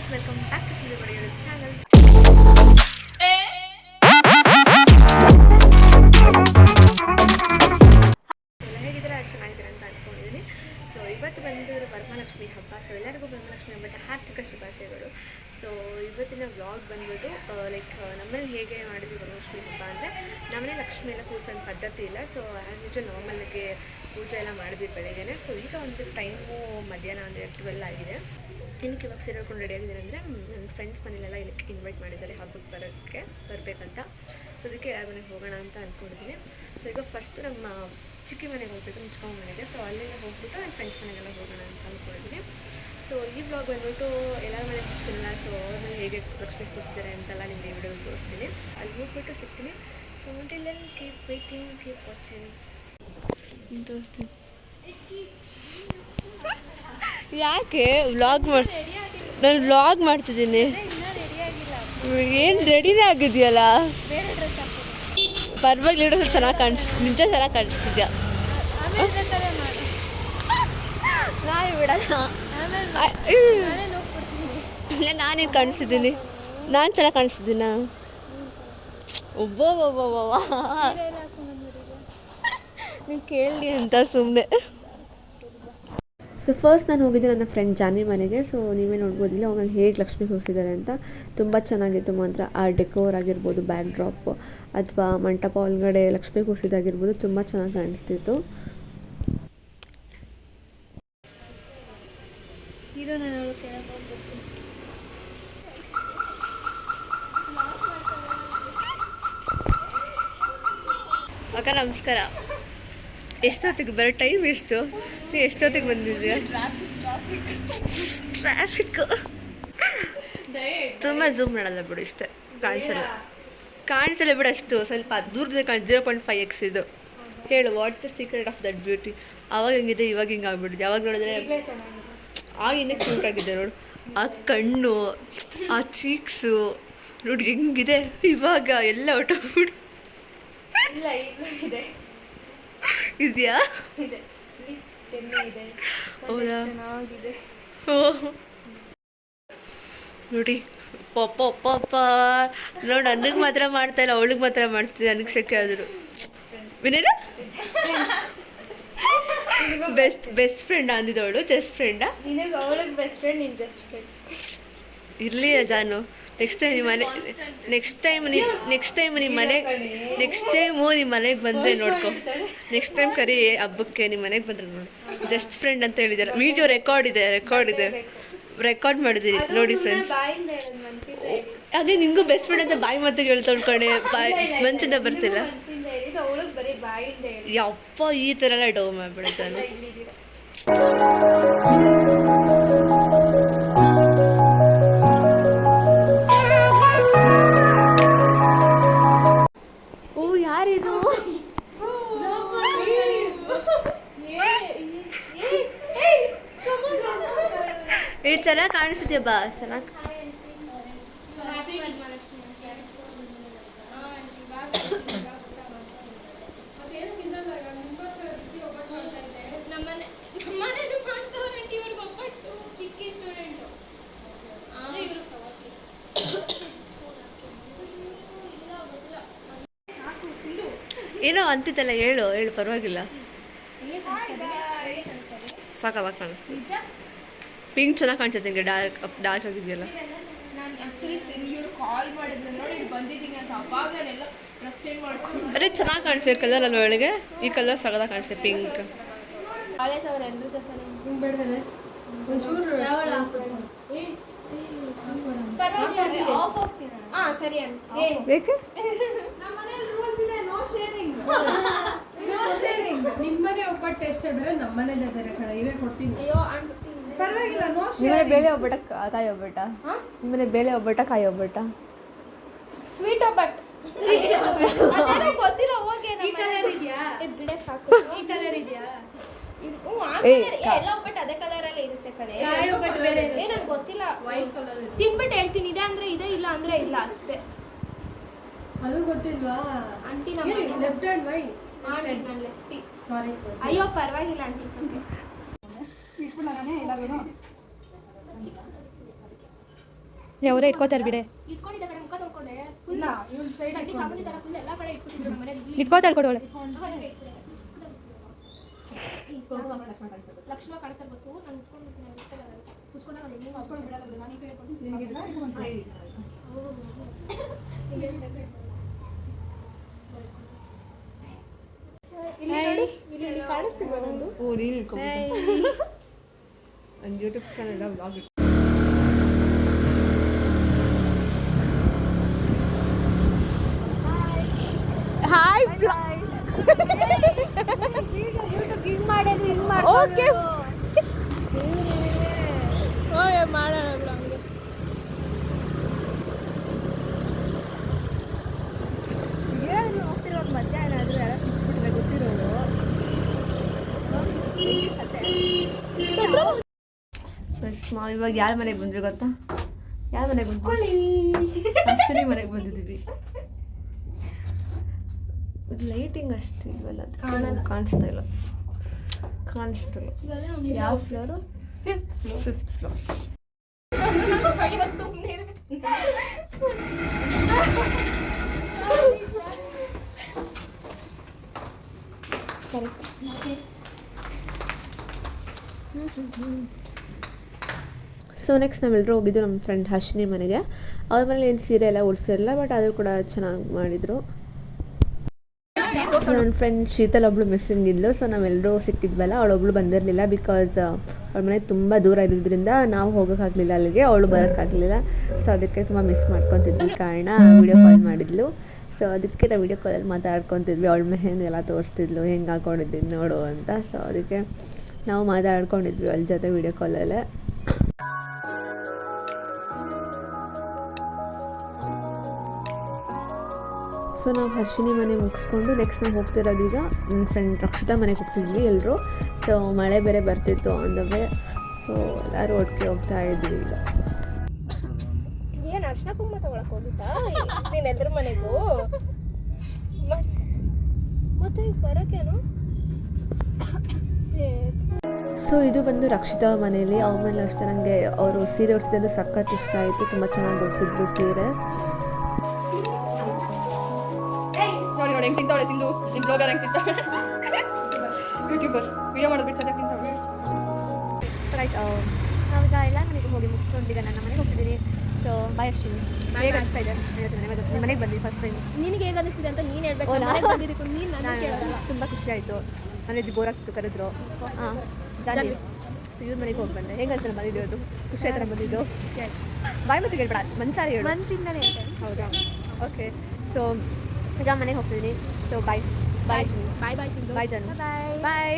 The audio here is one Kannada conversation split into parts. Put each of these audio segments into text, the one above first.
Guys, welcome back to Sindhu YouTube channel. ಎಲ್ಲ ಹೇಗಿದ್ದೀರಾ? ಚೆನ್ನಾಗಿದ್ದೀರಾ ಅಂತ ಅಂದ್ಕೊಂಡಿದ್ದೀನಿ. ಸೊ ಇವತ್ತು ಬಂದಿರೋ ವರಮಹಾಲಕ್ಷ್ಮಿ ಹಬ್ಬ. ಸೊ ಎಲ್ಲರಿಗೂ ವರಮಹಾಲಕ್ಷ್ಮಿ ಹಬ್ಬದ ಹಾರ್ದಿಕ ಶುಭಾಶಯಗಳು. ಸೊ ಇವತ್ತಿನ ವ್ಲಾಗ್ ಬಂದ್ಬಿಟ್ಟು ಲೈಕ್ ನಮ್ಮಲ್ಲಿ ಹೇಗೆ ಮಾಡಿದ್ವಿ ವರಮಹಾಲಕ್ಷ್ಮಿ ಹಬ್ಬ ಅಂದರೆ, ನಮ್ಮನೆ ಲಕ್ಷ್ಮಿ ಎಲ್ಲ ಕೂರಿಸೋ ಪದ್ಧತಿ ಇಲ್ಲ. ಸೊ ಆ್ಯಸ್ ಯೂಶುವಲ್ ನಾರ್ಮಲ್ಗೆ ಪೂಜೆ ಎಲ್ಲ ಮಾಡಿದ್ವಿ ಬೆಳಗ್ಗೆ. ಸೊ ಈಗ ಒಂದು ಟೈಮು ಮಧ್ಯಾಹ್ನ ಅಂದರೆ 12 ಆಗಿದೆ. ಏನಕ್ಕೆ ಇವಾಗ ಸೀರೆ ಹಾಕೊಂಡು ರೆಡಿ ಆಗಿದ್ದಾರೆ ಅಂದರೆ, ನನ್ನ ಫ್ರೆಂಡ್ಸ್ ಮನೇಲೆಲ್ಲ ಇದಕ್ಕೆ ಇನ್ವೈಟ್ ಮಾಡಿದ್ದಾರೆ ಹಬ್ಬಕ್ಕೆ ಬರಬೇಕಂತ. ಸೊ ಅದಕ್ಕೆ ಯಾರ ಮನೆಗೆ ಹೋಗೋಣ ಅಂತ ಅಂದ್ಕೊಂಡಿದ್ದೀನಿ. ಸೊ ಈಗ ಫಸ್ಟ್ ನಮ್ಮ ಚಿಕ್ಕಿ ಮನೆಗೆ ಹೋಗಬೇಕು, ನಮ್ಮ ಚಿಕ್ಕಮ್ಮ ಮನೆಗೆ. ಸೊ ಅಲ್ಲಿಗೆ ಹೋಗ್ಬಿಟ್ಟು ನನ್ನ ಫ್ರೆಂಡ್ಸ್ ಮನೆಗೆಲ್ಲ ಹೋಗೋಣ ಅಂತ ಅಂದ್ಕೊಂಡಿದ್ದೀನಿ. ಸೊ ಈ ವ್ಲಾಗ್ ಬಂದ್ಬಿಟ್ಟು ಎಲ್ಲರ ಮನೆ ಸಿಗ್ತಿಲ್ಲ. ಸೊ ಅವ್ರ ಮನೆ ಹೇಗೆ ಲಕ್ಷ್ಮಿ ಕೂರಿಸಿದ್ದಾರೆ ಅಂತೆಲ್ಲ ನಿಮಗೆ ವಿಡಿಯೋ ತೋರಿಸ್ತೀನಿ. ಅಲ್ಲಿ ಹೋಗ್ಬಿಟ್ಟು ಸಿಗ್ತೀನಿ. So until then keep waiting, keep watching. ತೋರಿಸ್ತೀನಿ. ಯಾಕೆ ವ್ಲಾಗ್ ನಾನು ವ್ಲಾಗ್ ಮಾಡ್ತಿದ್ದೀನಿ. ಏನು ರೆಡಿನೇ ಆಗಿದೆಯಲ್ಲ, ಪರವಾಗಿಲ್ಲ. ಚೆನ್ನಾಗಿ ನಿಜ ಚೆನ್ನಾಗಿ ಕಾಣಿಸ್ತಿದ್ಯಾ? ನಾನು ಬಿಡಲ್ಲ, ಇಲ್ಲ ನಾನೇನು ಕಾಣಿಸ್ತಿದ್ದೀನಿ. ನಾನು ಚೆನ್ನಾಗಿ ಕಾಣಿಸ್ತಿದ್ದೀನ? ಒಬ್ಬ ನೀವು ಕೇಳಿ ಅಂತ ಸುಮ್ಮನೆ. ಸೊ ಫಸ್ಟ್ ನಾನು ಹೋಗಿದ್ದೆ ನನ್ನ ಫ್ರೆಂಡ್ ಜಾನ್ವಿ ಮನೆಗೆ. ಸೊ ನೀವೇ ನೋಡ್ಬೋದಿಲ್ಲ ಅವ್ರು ಹೇಗೆ ಲಕ್ಷ್ಮಿ ಕೂರಿಸಿದ್ದಾರೆ ಅಂತ. ತುಂಬ ಚೆನ್ನಾಗಿತ್ತು ಮಾತ್ರ. ಆ ಡೆಕೋರ್ ಆಗಿರ್ಬೋದು, ಬ್ಯಾಕ್ ಡ್ರಾಪ್ ಅಥವಾ ಮಂಟಪ ಒಳಗಡೆ ಲಕ್ಷ್ಮಿ ಕೂರಿಸಿದಾಗಿರ್ಬೋದು, ತುಂಬ ಚೆನ್ನಾಗಿ ಕಾಣಿಸ್ತಿತ್ತು. ಅಕ್ಕ ನಮಸ್ಕಾರ. ಎಷ್ಟೊತ್ತಿಗೆ ಬರೋ ಟೈಮ್ ಎಷ್ಟು? ನೀವು ಎಷ್ಟೊತ್ತಿಗೆ ಬಂದಿದ್ದೀಯ? ಟ್ರಾಫಿಕ್ ತುಂಬ ಝೂಮ್ ಮಾಡಲ್ಲ ಬಿಡು, ಇಷ್ಟೇ. ಕಾಣಿಸಲ್ಲ ಬಿಡು, ಅಷ್ಟು ಸ್ವಲ್ಪ ದೂರದಿಂದ 0.5x ಇದು. ಹೇಳು, what's the secret of that beauty? ಅವಾಗ ಹಿಂಗಿದೆ, ಇವಾಗ ಹಿಂಗೆ ಆಗ್ಬಿಟ್ಟಿದೆ. ಯಾವಾಗ ನೋಡಿದ್ರೆ ಆಗ ಇನ್ನೂ ಕ್ಯೂಟ್ ಆಗಿದೆ ನೋಡು. ಆ ಕಣ್ಣು, ಆ ಚೀಕ್ಸು ನೋಡಿ ಹೆಂಗಿದೆ. ಇವಾಗ ಎಲ್ಲ ಹೊಟ್ಟೋಗ್ಬಿಡು. ಇದೆಯಾ? ಹೌದಾ? ನೋಡಿ ಪಾಪ ನೋಡಿ, ನನಗೆ ಮಾತ್ರ ಮಾಡ್ತಾ ಇಲ್ಲ, ಅವಳಿಗೆ ಮಾತ್ರ ಮಾಡ್ತಿದ್ದೆ. ನನಗೆ ಶೆಕೆ ಆದರು. ವಿನೇನ ಬೆಸ್ಟ್ ಫ್ರೆಂಡ್ ಅಂದಿದ್ದವಳು. ಜಸ್ಟ್ ಫ್ರೆಂಡಾ? ಇರಲಿ ಜಾನು. ನೆಕ್ಸ್ಟ್ ಟೈಮು ನಿಮ್ಮ ಮನೆಗೆ ಬಂದರೆ ನೋಡ್ಕೊ. ನೆಕ್ಸ್ಟ್ ಟೈಮ್ ಕರಿ ಹಬ್ಬಕ್ಕೆ ನಿಮ್ಮ ಮನೆಗೆ ಬಂದರೆ ನೋಡಿ. ಜಸ್ಟ್ ಫ್ರೆಂಡ್ ಅಂತ ಹೇಳಿದ್ದಾರೆ. ವಿಡಿಯೋ ರೆಕಾರ್ಡ್ ಇದೆ, ರೆಕಾರ್ಡ್ ಮಾಡಿದ್ದೀನಿ ನೋಡಿ ಫ್ರೆಂಡ್ಸ್. ಅದೇ ನಿಂಗೂ ಬೆಸ್ಟ್ ಫ್ರೆಂಡ್ ಅಂತ ಬಾಯಿ ಮತ್ತೆ ಹೇಳ್ತೊಳ್ಕೊಂಡೆ, ಮನ್ಸಿಂದ ಬರ್ತಿಲ್ಲ. ಯಪ್ಪ ಈ ಥರ ಎಲ್ಲ ಡೌ ಮಾಡ್ಬೇಡ ಜಾನು. ಚೆನ್ನಾಗಿ ಕಾಣಿಸ್ತಿದ್ಯಾ? ಬಾ, ಚೆನ್ನಾಗಿ. ಏನೋ ಅಂತಿದ್ದಲ್ಲ, ಹೇಳು ಪರವಾಗಿಲ್ಲ. ಸಾಕಲ್ಲ ಕಾಣಿಸ್ತೀವಿ. ಪಿಂಕ್ ಚೆನ್ನಾಗಿ ಕಾಣಿಸುತ್ತೆ ನಿಮಗೆ. ಡಾರ್ಕ್ ಆಗಿದೆಯಲ್ಲ. ಅರೆ ಚೆನ್ನಾಗಿ ಕಾಣಿಸ್ತೀವಿ ಕಲರ್ ಅಲ್ವ ಒಳಗೆ. ಈ ಕಲರ್ ಸಗದ ಕಾಣಿಸುತ್ತೆ, ಪಿಂಕ್. ನಿಮ್ಮನೆ ಒಬ್ಬಟ್ಟು ಟೇಸ್ಟ್ ಬೇರೆ, ನಮ್ಮನೇಲೆ ಬೇರೆ ಕಡೆ ಇವೇ ಕೊಡ್ತೀನಿ. ಪರವಾಗಿಲ್ಲ, ನಿಮ್ಮನೆ ಬೇಳೆ ಒಬ್ಬಟ್ಟ ಕಾಯಿ ಒಬ್ಬಟ್ಟ? ನಿಮ್ಮನೆ ಬೇಳೆ ಒಬ್ಬಟ್ಟ ಕಾಯಿ ಒಬ್ಬಟ್ಟ? ಸ್ವೀಟ್ ಒಬ್ಬಟ್ಟು ಗೊತ್ತಿಲ್ಲ. ಹೋಗಿ ಈ ಕಲರ್ ಇದೆಯಾ? ಬಿಡೆ ಸಾಕು. ಈ ಕಲರ್ ಇದೆಯಾ? ಎಲ್ಲ ಒಬ್ಬಟ್ಟು ಅದೇ ಕಲರ್ ಅಲ್ಲೇ ಇರುತ್ತೆ ಕಡೆ. ಕಾಯಿ ಒಬ್ಬಟ್ಟು ಬೇರೆ ನಂಗೆ ಗೊತ್ತಿಲ್ಲ. ವೈಟ್ ಕಲರ್ ತಿನ್ಬಿಟ್ಟು ಹೇಳ್ತೀನಿ. ಇದೆ ಅಂದ್ರೆ ಇದೆ, ಇಲ್ಲ ಅಂದ್ರೆ ಇಲ್ಲ, ಅಷ್ಟೇ. ಅದು ಗೊತ್ತಿಲ್ವಾ ಆಂಟಿ? ನಮ್ಮ ಲೆಫ್ಟ್ ಹ್ಯಾಂಡ್ ವೈ? ನಾನು ಲೆಫ್ಟಿ. ಸಾರಿ. ಅಯ್ಯೋ ಪರವಾಗಿಲ್ಲ ಆಂಟಿ. ಅವರೇ ಇಟ್ಕೋತಾರೆ ಬಿಡೆ. ಇಟ್ಕೊಂಡಿದ್ದ ಕಡೆ ಮುಖ ತೊಳ್ಕೊಂಡೆ ಫುಲ್ ಇಲ್ಲ ಇವಳು ಸೈಡ್ ಚಂಡಿ ಚಾಮುಂಡಿ ತರ ಫುಲ್ ಎಲ್ಲ ಕಡೆ ಇಟ್ಬಿಟ್ಟಿದ್ರು ನಮ್ಮ ಮನೆಯಲ್ಲಿ. ಇಟ್ಕೋತಾಳೆ ಕೊಡೋಳೆ. ಲಕ್ಷ್ಮ ಕಾಣಿಸ್ತಾರೆ ಗೊತ್ತು ನಾನು ಕುಚ್ಕೊಂಡಾಗ ಇಲ್ಲಿ ಕಾಣಿಸ್ತೀವಿ ನಂದು. ಓ ರೀಲ್ ನನ್ನ YouTube channel vlog hi okay ಓಯ್ ಮಾಡೋಣ ಬ್ಲಾಗ್. ಹೋಗ್ತಿರೋದು ಮಧ್ಯಾಹ್ನ ಆದರೂ ಯಾರೋ ಸಿಕ್ಬಿಟ್ರೆ ಗೊತ್ತಿರೋರು. ಇವಾಗ ಯಾರ ಮನೆಗೆ ಬಂದ್ರಿ ಗೊತ್ತಾ? ಯಾರ ಮನೆಗೆ ಬಂದ್ಕೊಳ್ಳಿ? ಅಶ್ವಿನಿ ಮನೆಗೆ ಬಂದಿದ್ದೀವಿ. ಲೈಟಿಂಗ್ ಅಷ್ಟು ಇಲ್ವಲ್ಲ, ಕಾಣಿಸ್ತಾ ಇಲ್ಲ. ಯಾವ floor? Fifth floor. So next ನಾವೆಲ್ಲರೂ ಹೋಗಿದ್ದು ನಮ್ಮ ಫ್ರೆಂಡ್ ಹರ್ಷಿನಿ ಮನೆಗೆ. ಅವ್ರ ಮನೇಲಿ ಏನು ಸೀರೆ ಎಲ್ಲ ಉಡ್ಸಿರಲ್ಲ, ಬಟ್ ಆದರೂ ಕೂಡ ಚೆನ್ನಾಗಿ ಮಾಡಿದರು. ಸೊ ನನ್ನ ಫ್ರೆಂಡ್ ಶೀತಲ್ ಒಬ್ಳು ಮಿಸ್ಸಿಂಗ್ ಇದ್ಲು. ಸೊ ನಾವೆಲ್ಲರೂ ಸಿಕ್ಕಿದ್ವಲ್ಲ, ಅವಳೊಬ್ಳು ಬಂದಿರಲಿಲ್ಲ. ಬಿಕಾಸ್ ಅವಳ ಮನೆ ತುಂಬ ದೂರ ಇರೋದ್ರಿಂದ ನಾವು ಹೋಗೋಕ್ಕಾಗಲಿಲ್ಲ ಅಲ್ಲಿಗೆ, ಅವಳು ಬರೋಕ್ಕಾಗಲಿಲ್ಲ. ಸೊ ಅದಕ್ಕೆ ತುಂಬ ಮಿಸ್ ಮಾಡ್ಕೊತಿದ್ವಿ ಕಾರಣ ವೀಡಿಯೋ ಕಾಲ್ ಮಾಡಿದ್ಲು. ಸೊ ಅದಕ್ಕೆ ನಾವು ವೀಡಿಯೋ ಕಾಲಲ್ಲಿ ಮಾತಾಡ್ಕೊತಿದ್ವಿ. ಅವಳ ಮೆಹಂದಿ ಎಲ್ಲ ತೋರಿಸ್ತಿದ್ಲು, ಹೆಂಗೆ ಹಾಕೊಂಡಿದ್ದೀನಿ ನೋಡು ಅಂತ. ಸೊ ಅದಕ್ಕೆ ನಾವು ಮಾತಾಡ್ಕೊಂಡಿದ್ವಿ ಅವಳ ಜೊತೆ ವೀಡಿಯೋ ಕಾಲಲ್ಲೇ. ಸೊ ನಾವು ಹರ್ಷಿನಿ ಮನೆ ಮುಗಿಸ್ಕೊಂಡು ನೆಕ್ಸ್ಟ್ ನಾವು ಹೋಗ್ತಿರೋದು ಈಗ ನನ್ನ ಫ್ರೆಂಡ್ ರಕ್ಷಿತಾ ಮನೆಗೆ ಹೋಗ್ತಿದ್ವಿ ಎಲ್ಲರೂ. ಸೊ ಮಳೆ ಬೇರೆ ಬರ್ತಿತ್ತು ಆನ್ ದ ವೇ. ಸೊ ಎಲ್ಲರೂ ಒಟ್ಟಿಗೆ ಹೋಗ್ತಾ ಇದ್ವಿ ಈಗ. ಏನು ಅರ್ಶಿನ ಕುಂಕುಮ ತಗೊಳಕ್ ಹೋಗಿತ್ತಾ ನೀನು ಎದ್ರ ಮನೆಗೂ? ಮತ್ತೆ ಬರೋಕ್ಕೇನು? ಸೊ ಇದು ಬಂದು ರಕ್ಷಿತಾ ಮನೇಲಿ. ಅವ್ರ ಮೇಲೆ ಅಷ್ಟೇ ನನಗೆ ಅವರು ಸೀರೆ ಉಡ್ಸಿದ್ದು ಸಖತ್ ಇಷ್ಟ ಆಯಿತು. ತುಂಬ ಚೆನ್ನಾಗಿ ಉಡ್ಸಿದ್ರು ಸೀರೆ. ನೋಡಿ ಹೆಂಗೆ ತಿಂತಾವಳೆ ಸಿಂಧು, ನಿಮ್ಮ ಬ್ಲಾಗರ್ ಹೆಂಗೆ ತಿಂತಾವಳೆ, ಯೂಟ್ಯೂಬರ್ ವಿಡಿಯೋ ಮಾಡೋದು ಬಿಟ್ಟು ಸರಿಯಾಗಿ ತಿಂತಾವಳೆ. ರೈಟ್, ನಾವೀಗ ಎಲ್ಲ ಮನೆಗೆ ಹೋಗಿ ಮುಗಿಸ್ಕೊಂಡು ಈಗ ನನ್ನ ಮನೆಗೆ ಹೋಗ್ತಿದ್ದೀನಿ. So bye Ashwini. ಹೇಗೆ ಅನಿಸ್ತಾ ಇದೆ ಮನೆಗೆ ಬಂದಿದ್ದು ಫಸ್ಟ್ ಟೈಮ್? ನಿನಗೆ ಹೇಗೆ ಅನಿಸ್ತಿದೆ ಅಂತ ನೀನು ಹೇಳ್ಬೇಕು. ನೀನು ನನ್ನ ಕೇಳೋದಲ್ಲ. ತುಂಬ ಖುಷಿ ಆಯಿತು. ಮನೇಲಿ ಬೋರ್ ಆಗ್ತಿತ್ತು, ಕರೆದ್ರು. ಹಾಂ ಜಾಲಿ. ಇವ್ರ ಮನೆಗೆ ಹೋಗಿ ಬಂದೆ. ಹೆಂಗೆ ಅನ್ಸಲ್ಲ ಬಂದಿದ್ದು? ಖುಷಿ ಆಯ್ತು ಬಂದಿದ್ದು. ಬಾಯ್ ಮತ್ತೆ ಹೇಳ್ಬೇಡ, ಮನ್ಸಾರಿ ಹೇಳು. ಮನಸ್ಸಿಂದನೇ ಹೌದಾ? ಓಕೆ. ಸೊ ಈಗ ಮನೆಗೆ ಹೋಗ್ತಿದ್ದೀನಿ. ಸೊ ಬಾಯ್ ಬಾಯ್ ಬಾಯ್ ಬಾಯ್ ಬಾಯ್ ಜನ್ ಬಾಯ್.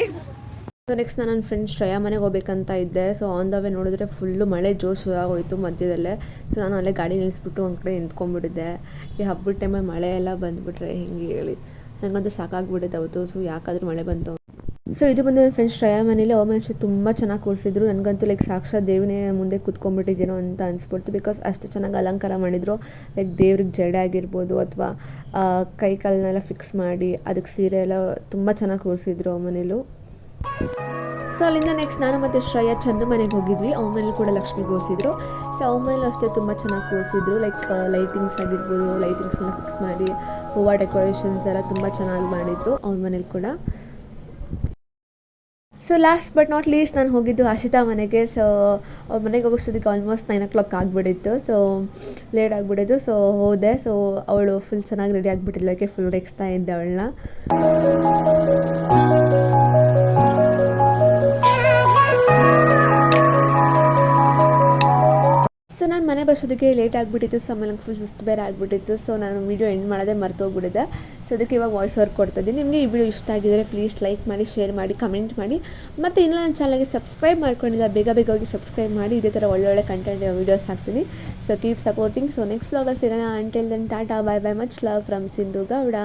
ಸೊ ನೆಕ್ಸ್ಟ್ ನಾನು ನನ್ನ ಫ್ರೆಂಡ್ ಶ್ರೇಯಾ ಮನೆಗೆ ಹೋಗ್ಬೇಕಂತ ಇದ್ದೆ. ಸೊ ಆನ್ ದ ವೇ ನೋಡಿದ್ರೆ ಫುಲ್ಲು ಮಳೆ ಜೋರು ಶುರು ಆಗೋಯಿತು ಮಧ್ಯದಲ್ಲೇ. ಸೊ ನಾನು ಅಲ್ಲೇ ಗಾಡಿ ನಿಲ್ಲಿಸ್ಬಿಟ್ಟು ಒಂದು ಕಡೆ ನಿಂತ್ಕೊಂಡ್ಬಿಟ್ಟಿದ್ದೆ. ಈ ಹಬ್ಬದ ಟೈಮಲ್ಲಿ ಮಳೆ ಎಲ್ಲ ಬಂದುಬಿಟ್ರೆ ಹೆಂಗೆ ಹೇಳಿ, ನನಗಂತೂ ಸಾಕಾಗ್ಬಿಟ್ಟಿದೆ ಅವತ್ತು. ಸೊ ಯಾಕಾದರೂ ಮಳೆ ಬಂತು. ಸೊ ಇದು ಬಂದು ನನ್ನ ಫ್ರೆಂಡ್ ಶ್ರೇಯಾ ಮನೇಲಿ. ಅವ್ರ ಮನುಷ್ಯ ತುಂಬ ಚೆನ್ನಾಗಿ ಕೂರಿಸಿದ್ರು. ನನಗಂತೂ ಲೈಕ್ ಸಾಕ್ಷಾತ್ ದೇವನೇ ಮುಂದೆ ಕೂತ್ಕೊಂಡ್ಬಿಟ್ಟಿದ್ದೀನೋ ಅಂತ ಅನಿಸ್ಬಿಡ್ತು. ಬಿಕಾಸ್ ಅಷ್ಟು ಚೆನ್ನಾಗಿ ಅಲಂಕಾರ ಮಾಡಿದರು. ಲೈಕ್ ದೇವ್ರಿಗೆ ಜಡೆ ಆಗಿರ್ಬೋದು ಅಥವಾ ಕೈ ಕಾಲನ್ನೆಲ್ಲ ಫಿಕ್ಸ್ ಮಾಡಿ ಅದಕ್ಕೆ ಸೀರೆ ಎಲ್ಲ ತುಂಬ ಚೆನ್ನಾಗಿ ಕೂರಿಸಿದ್ರು ಅವ್ರ ಮನೇಲೂ. ಸೊ ಅಲ್ಲಿಂದ ನೆಕ್ಸ್ಟ್ ನಾನು ಮತ್ತು ಶ್ರೇಯಾ ಚಂದು ಮನೆಗೆ ಹೋಗಿದ್ವಿ. ಅವ್ರ ಮನೇಲಿ ಕೂಡ ಲಕ್ಷ್ಮಿ ಕೂರಿಸಿದ್ರು. ಸೊ ಅವ್ರ ಮನೇಲೂ ಅಷ್ಟೇ ತುಂಬ ಚೆನ್ನಾಗಿ ಕೂರಿಸಿದ್ರು. ಲೈಕ್ ಲೈಟಿಂಗ್ಸ್ ಆಗಿರ್ಬೋದು, ಲೈಟಿಂಗ್ಸ್ನೆಲ್ಲ ಫಿಕ್ಸ್ ಮಾಡಿ ಹೂವು ಡೆಕೋರೇಷನ್ಸ್ ಎಲ್ಲ ತುಂಬ ಚೆನ್ನಾಗಿ ಮಾಡಿದರು ಅವ್ರ ಮನೇಲಿ ಕೂಡ. So last but not least ನಾನು ಹೋಗಿದ್ದು ಹರ್ಷಿತಾ ಮನೆಗೆ. ಸೊ ಅವ್ರ ಮನೆಗೆ ಹೋಗೋಷ್ಟೊತ್ತಿಗೆ ಆಲ್ಮೋಸ್ಟ್ 9 o'clock ಆಗಿಬಿಟ್ಟಿತ್ತು. ಸೊ ಲೇಟ್ ಆಗಿಬಿಟ್ಟಿತ್ತು. ಸೊ ಹೋದೆ. ಸೊ ಅವಳು ಫುಲ್ ಚೆನ್ನಾಗಿ ರೆಡಿ ಆಗಿಬಿಟ್ಟಿದ್ದಕ್ಕೆ ಫುಲ್ ರೆಕ್ಸ್ತಾ ಇದ್ದೆ ಅವಳನ್ನ. ಸೊ ನಾನು ಮನೆ ಬರ್ಸೋದಕ್ಕೆ ಲೇಟ್ ಆಗಿಬಿಟ್ಟಿತ್ತು. ಸೊ ಆಮೇಲೆ ಫುಲ್ ಸುಸ್ತು ಬೇರೆ ಆಗಿಬಿಟ್ಟಿತ್ತು. ಸೊ ನಾನು ವೀಡಿಯೋ ಎಂಡ್ ಮಾಡೋದೇ ಮರ್ತೋಗ್ಬಿಟ್ಟಿದ್ದೆ. ಸೊ ಅದಕ್ಕೆ ಇವಾಗ ವಾಯ್ಸ್ ಓವರ್ ಕೊಡ್ತಾಯಿದ್ದೀನಿ. ನಿಮಗೆ ಈ ವಿಡಿಯೋ ಇಷ್ಟ ಆಗಿದ್ದರೆ ಪ್ಲೀಸ್ ಲೈಕ್ ಮಾಡಿ, ಶೇರ್ ಮಾಡಿ, ಕಮೆಂಟ್ ಮಾಡಿ. ಮತ್ತು ಇನ್ನೂ ನನ್ನ ಚಾನಲ್ಗೆ ಸಬ್ಸ್ಕ್ರೈಬ್ ಮಾಡ್ಕೊಂಡಿಲ್ಲ, ಬೇಗ ಬೇಗ ಹೋಗಿ ಸಬ್ಸ್ಕ್ರೈಬ್ ಮಾಡಿ. ಇದೇ ಥರ ಒಳ್ಳೊಳ್ಳೆ ಕಂಟೆಂಟ್ ವೀಡಿಯೋಸ್ ಹಾಕ್ತೀನಿ. So keep supporting. So next ವ್ಲಾಗಲ್ಲಿ ಸಿಗೋಣ. Until then tata, bye bye, much love from Sindhu Gowda.